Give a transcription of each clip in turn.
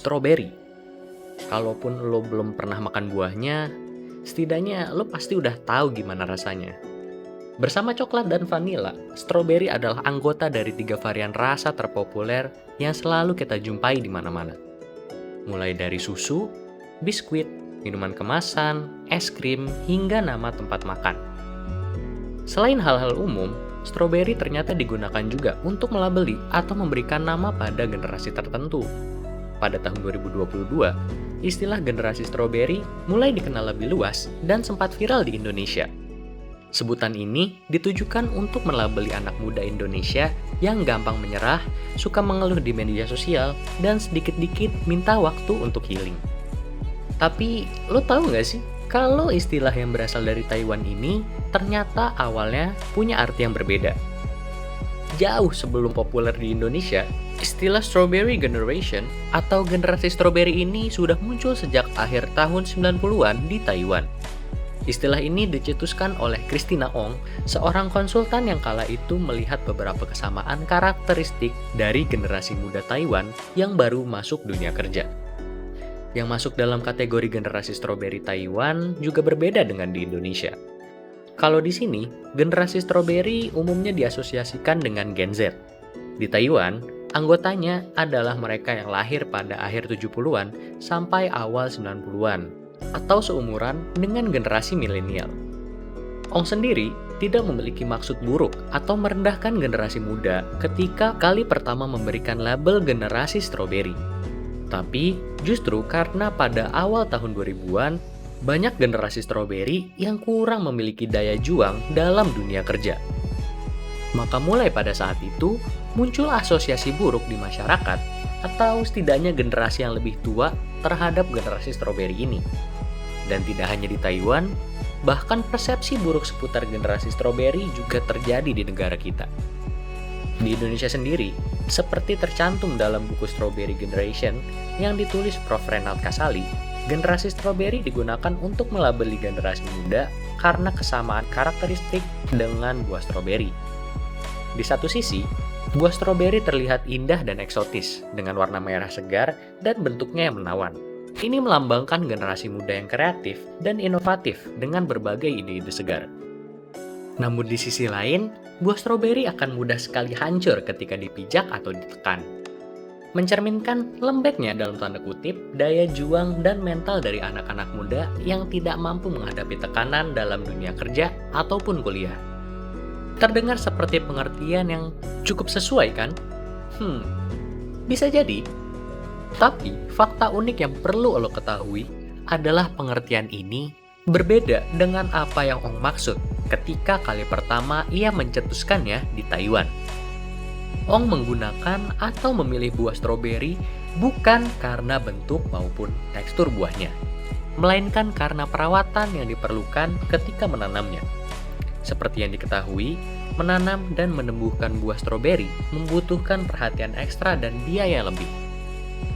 stroberi. Kalaupun lo belum pernah makan buahnya, setidaknya lo pasti udah tahu gimana rasanya. Bersama coklat dan vanila, stroberi adalah anggota dari 3 varian rasa terpopuler yang selalu kita jumpai di mana-mana. Mulai dari susu, biskuit, minuman kemasan, es krim, hingga nama tempat makan. Selain hal-hal umum, stroberi ternyata digunakan juga untuk melabeli atau memberikan nama pada generasi tertentu. Pada tahun 2022, istilah generasi stroberi mulai dikenal lebih luas dan sempat viral di Indonesia. Sebutan ini ditujukan untuk melabeli anak muda Indonesia yang gampang menyerah, suka mengeluh di media sosial, dan sedikit-dikit minta waktu untuk healing. Tapi, lo tahu nggak sih, kalau istilah yang berasal dari Taiwan ini ternyata awalnya punya arti yang berbeda. Jauh sebelum populer di Indonesia, istilah Strawberry Generation atau generasi stroberi ini sudah muncul sejak akhir tahun 90-an di Taiwan. Istilah ini dicetuskan oleh Christina Ong, seorang konsultan yang kala itu melihat beberapa kesamaan karakteristik dari generasi muda Taiwan yang baru masuk dunia kerja. Yang masuk dalam kategori generasi stroberi Taiwan juga berbeda dengan di Indonesia. Kalau di sini, generasi stroberi umumnya diasosiasikan dengan Gen Z. Di Taiwan, anggotanya adalah mereka yang lahir pada akhir 70-an sampai awal 90-an, atau seumuran dengan generasi milenial. Ong sendiri tidak memiliki maksud buruk atau merendahkan generasi muda ketika kali pertama memberikan label generasi stroberi. Tapi justru karena pada awal tahun 2000-an, banyak generasi stroberi yang kurang memiliki daya juang dalam dunia kerja. Maka mulai pada saat itu, muncul asosiasi buruk di masyarakat, atau setidaknya generasi yang lebih tua terhadap generasi stroberi ini. Dan tidak hanya di Taiwan, bahkan persepsi buruk seputar generasi stroberi juga terjadi di negara kita. Di Indonesia sendiri, seperti tercantum dalam buku Strawberry Generation yang ditulis Prof. Renald Kasali, generasi stroberi digunakan untuk melabeli generasi muda karena kesamaan karakteristik dengan buah stroberi. Di satu sisi, buah stroberi terlihat indah dan eksotis dengan warna merah segar dan bentuknya yang menawan. Ini melambangkan generasi muda yang kreatif dan inovatif dengan berbagai ide-ide segar. Namun di sisi lain, buah stroberi akan mudah sekali hancur ketika dipijak atau ditekan. Mencerminkan lembeknya dalam tanda kutip daya juang dan mental dari anak-anak muda yang tidak mampu menghadapi tekanan dalam dunia kerja ataupun kuliah. Terdengar seperti pengertian yang cukup sesuai kan? Bisa jadi. Tapi, fakta unik yang perlu lo ketahui adalah pengertian ini berbeda dengan apa yang Ong maksud ketika kali pertama ia mencetuskannya di Taiwan. Ong menggunakan atau memilih buah stroberi bukan karena bentuk maupun tekstur buahnya, melainkan karena perawatan yang diperlukan ketika menanamnya. Seperti yang diketahui, menanam dan menumbuhkan buah stroberi membutuhkan perhatian ekstra dan biaya lebih.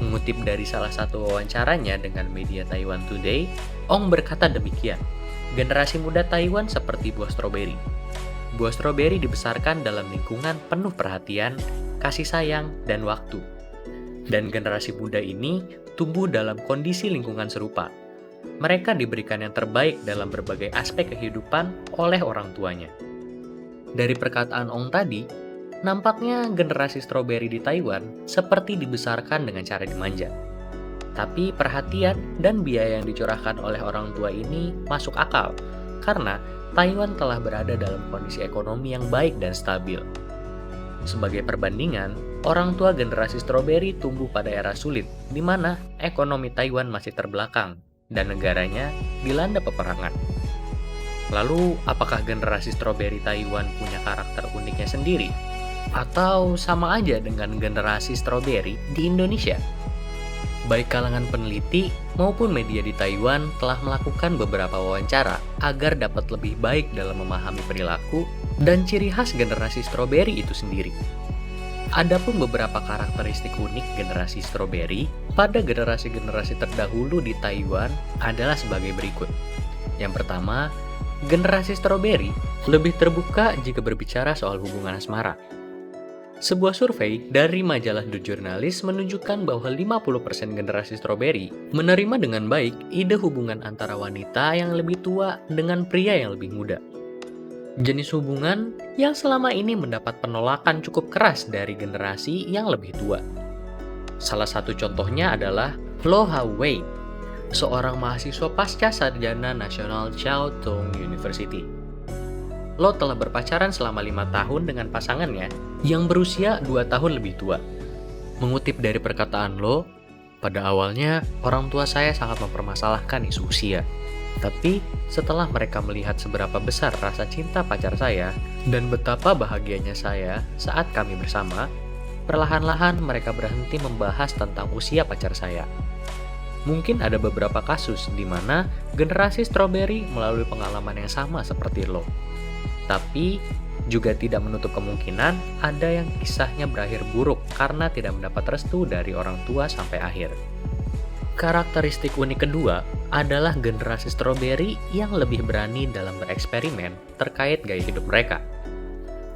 Mengutip dari salah satu wawancaranya dengan media Taiwan Today, Ong berkata demikian, generasi muda Taiwan seperti buah stroberi. Buah stroberi dibesarkan dalam lingkungan penuh perhatian, kasih sayang, dan waktu. Dan generasi muda ini tumbuh dalam kondisi lingkungan serupa. Mereka diberikan yang terbaik dalam berbagai aspek kehidupan oleh orang tuanya. Dari perkataan Ong tadi, nampaknya generasi stroberi di Taiwan seperti dibesarkan dengan cara dimanja. Tapi perhatian dan biaya yang dicurahkan oleh orang tua ini masuk akal, karena Taiwan telah berada dalam kondisi ekonomi yang baik dan stabil. Sebagai perbandingan, orang tua generasi stroberi tumbuh pada era sulit, di mana ekonomi Taiwan masih terbelakang, dan negaranya dilanda peperangan. Lalu, apakah generasi stroberi Taiwan punya karakter uniknya sendiri? Atau sama aja dengan generasi stroberi di Indonesia? Baik kalangan peneliti maupun media di Taiwan telah melakukan beberapa wawancara agar dapat lebih baik dalam memahami perilaku dan ciri khas generasi stroberi itu sendiri. Adapun beberapa karakteristik unik generasi stroberi pada generasi-generasi terdahulu di Taiwan adalah sebagai berikut. Yang pertama, generasi stroberi lebih terbuka jika berbicara soal hubungan asmara. Sebuah survei dari majalah The Journalist menunjukkan bahwa 50% generasi strawberry menerima dengan baik ide hubungan antara wanita yang lebih tua dengan pria yang lebih muda. Jenis hubungan yang selama ini mendapat penolakan cukup keras dari generasi yang lebih tua. Salah satu contohnya adalah Lo Hao-wei, seorang mahasiswa pasca sarjana National Chiao Tung University. Lo telah berpacaran selama 5 tahun dengan pasangannya yang berusia 2 tahun lebih tua. Mengutip dari perkataan Lo, pada awalnya orang tua saya sangat mempermasalahkan isu usia. Tapi setelah mereka melihat seberapa besar rasa cinta pacar saya dan betapa bahagianya saya saat kami bersama, perlahan-lahan mereka berhenti membahas tentang usia pacar saya. Mungkin ada beberapa kasus di mana generasi strawberry melalui pengalaman yang sama seperti Lo. Tapi juga tidak menutup kemungkinan ada yang kisahnya berakhir buruk karena tidak mendapat restu dari orang tua sampai akhir. Karakteristik unik kedua adalah generasi strawberry yang lebih berani dalam bereksperimen terkait gaya hidup mereka.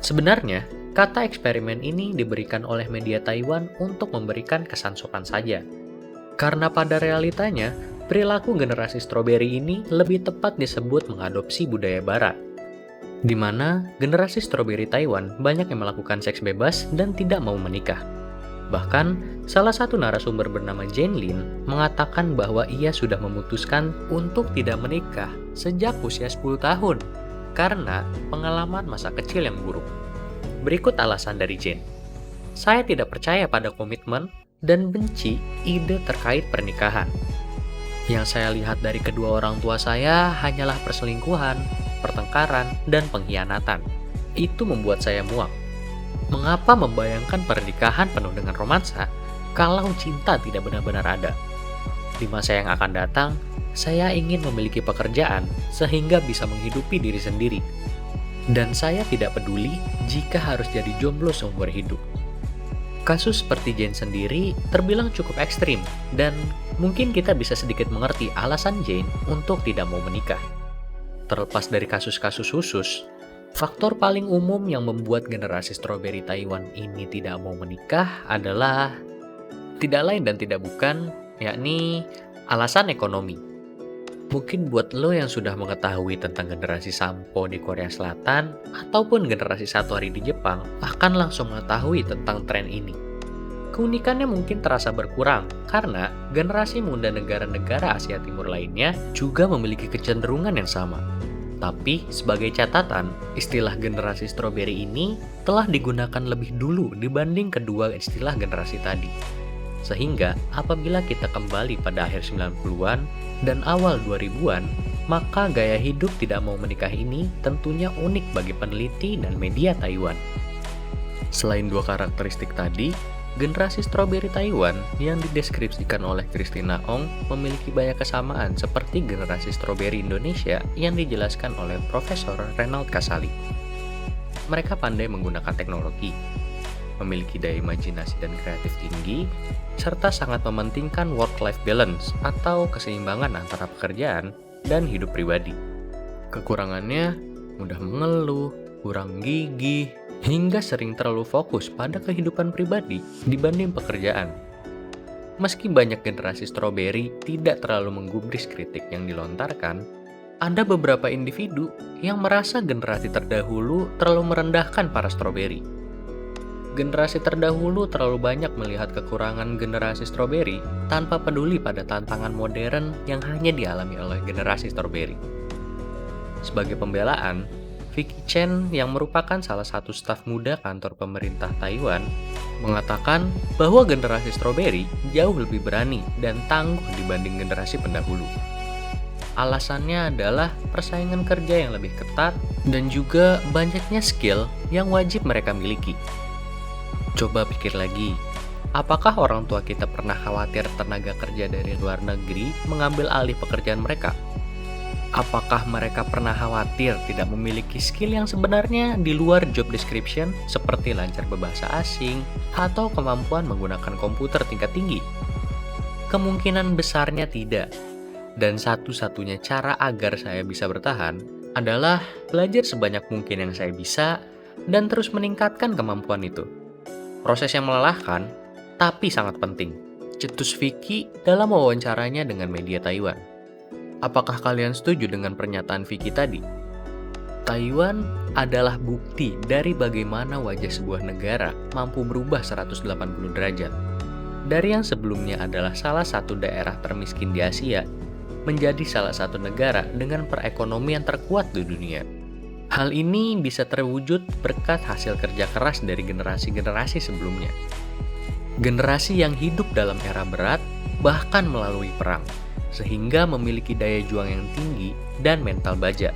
Sebenarnya, kata eksperimen ini diberikan oleh media Taiwan untuk memberikan kesan sopan saja. Karena pada realitanya, perilaku generasi strawberry ini lebih tepat disebut mengadopsi budaya barat, di mana generasi strawberry Taiwan banyak yang melakukan seks bebas dan tidak mau menikah. Bahkan, salah satu narasumber bernama Jane Lin mengatakan bahwa ia sudah memutuskan untuk tidak menikah sejak usia 10 tahun karena pengalaman masa kecil yang buruk. Berikut alasan dari Jane. Saya tidak percaya pada komitmen dan benci ide terkait pernikahan. Yang saya lihat dari kedua orang tua saya hanyalah perselingkuhan, pertengkaran, dan pengkhianatan. Itu membuat saya muak. Mengapa membayangkan pernikahan penuh dengan romansa kalau cinta tidak benar-benar ada? Di masa yang akan datang, saya ingin memiliki pekerjaan sehingga bisa menghidupi diri sendiri. Dan saya tidak peduli jika harus jadi jomblo seumur hidup. Kasus seperti Jane sendiri terbilang cukup ekstrim dan mungkin kita bisa sedikit mengerti alasan Jane untuk tidak mau menikah. Terlepas dari kasus-kasus khusus, faktor paling umum yang membuat generasi strawberry Taiwan ini tidak mau menikah adalah tidak lain dan tidak bukan, yakni alasan ekonomi. Mungkin buat lo yang sudah mengetahui tentang generasi Sampo di Korea Selatan ataupun generasi Satori di Jepang akan langsung mengetahui tentang tren ini. Keunikannya mungkin terasa berkurang karena generasi muda negara-negara Asia Timur lainnya juga memiliki kecenderungan yang sama. Tapi sebagai catatan, istilah generasi strawberry ini telah digunakan lebih dulu dibanding kedua istilah generasi tadi. Sehingga apabila kita kembali pada akhir 90-an dan awal 2000-an, maka gaya hidup tidak mau menikah ini tentunya unik bagi peneliti dan media Taiwan. Selain dua karakteristik tadi, generasi strawberry Taiwan yang dideskripsikan oleh Christina Ong memiliki banyak kesamaan seperti generasi strawberry Indonesia yang dijelaskan oleh Profesor Renald Kasali. Mereka pandai menggunakan teknologi, memiliki daya imajinasi dan kreatif tinggi, serta sangat mementingkan work-life balance atau keseimbangan antara pekerjaan dan hidup pribadi. Kekurangannya mudah mengeluh, kurang gigih, hingga sering terlalu fokus pada kehidupan pribadi dibanding pekerjaan. Meski banyak generasi strawberry tidak terlalu menggubris kritik yang dilontarkan, ada beberapa individu yang merasa generasi terdahulu terlalu merendahkan para strawberry. Generasi terdahulu terlalu banyak melihat kekurangan generasi strawberry tanpa peduli pada tantangan modern yang hanya dialami oleh generasi strawberry. Sebagai pembelaan, Vicky Chen yang merupakan salah satu staf muda kantor pemerintah Taiwan mengatakan bahwa generasi strawberry jauh lebih berani dan tangguh dibanding generasi pendahulu. Alasannya adalah persaingan kerja yang lebih ketat dan juga banyaknya skill yang wajib mereka miliki. Coba pikir lagi, apakah orang tua kita pernah khawatir tenaga kerja dari luar negeri mengambil alih pekerjaan mereka? Apakah mereka pernah khawatir tidak memiliki skill yang sebenarnya di luar job description seperti lancar berbahasa asing atau kemampuan menggunakan komputer tingkat tinggi? Kemungkinan besarnya tidak. Dan satu-satunya cara agar saya bisa bertahan adalah belajar sebanyak mungkin yang saya bisa dan terus meningkatkan kemampuan itu. Proses yang melelahkan, tapi sangat penting. Cetus Vicky dalam wawancaranya dengan media Taiwan. Apakah kalian setuju dengan pernyataan Vicky tadi? Taiwan adalah bukti dari bagaimana wajah sebuah negara mampu berubah 180 derajat. Dari yang sebelumnya adalah salah satu daerah termiskin di Asia, menjadi salah satu negara dengan perekonomian terkuat di dunia. Hal ini bisa terwujud berkat hasil kerja keras dari generasi-generasi sebelumnya. Generasi yang hidup dalam era berat, bahkan melalui perang, sehingga memiliki daya juang yang tinggi dan mental baja.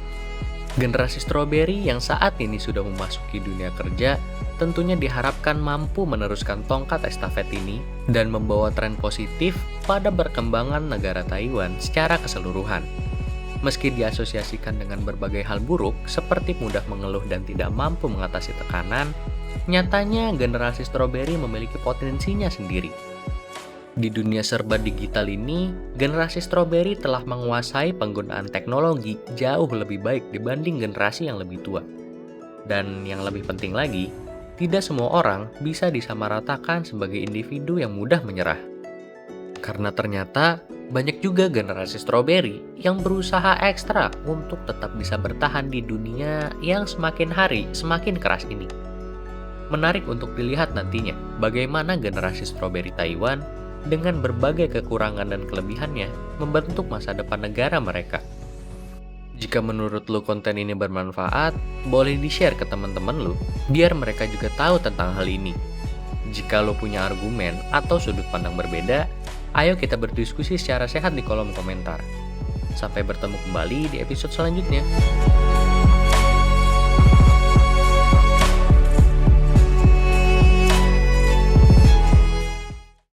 Generasi stroberi yang saat ini sudah memasuki dunia kerja, tentunya diharapkan mampu meneruskan tongkat estafet ini dan membawa tren positif pada perkembangan negara Taiwan secara keseluruhan. Meski diasosiasikan dengan berbagai hal buruk, seperti mudah mengeluh dan tidak mampu mengatasi tekanan, nyatanya generasi stroberi memiliki potensinya sendiri. Di dunia serba digital ini, generasi stroberi telah menguasai penggunaan teknologi jauh lebih baik dibanding generasi yang lebih tua. Dan yang lebih penting lagi, tidak semua orang bisa disamaratakan sebagai individu yang mudah menyerah. Karena ternyata banyak juga generasi stroberi yang berusaha ekstra untuk tetap bisa bertahan di dunia yang semakin hari semakin keras ini. Menarik untuk dilihat nantinya bagaimana generasi stroberi Taiwan dengan berbagai kekurangan dan kelebihannya membentuk masa depan negara mereka. Jika menurut lu konten ini bermanfaat, boleh di-share ke teman-teman lu biar mereka juga tahu tentang hal ini. Jika lu punya argumen atau sudut pandang berbeda, ayo kita berdiskusi secara sehat di kolom komentar. Sampai bertemu kembali di episode selanjutnya.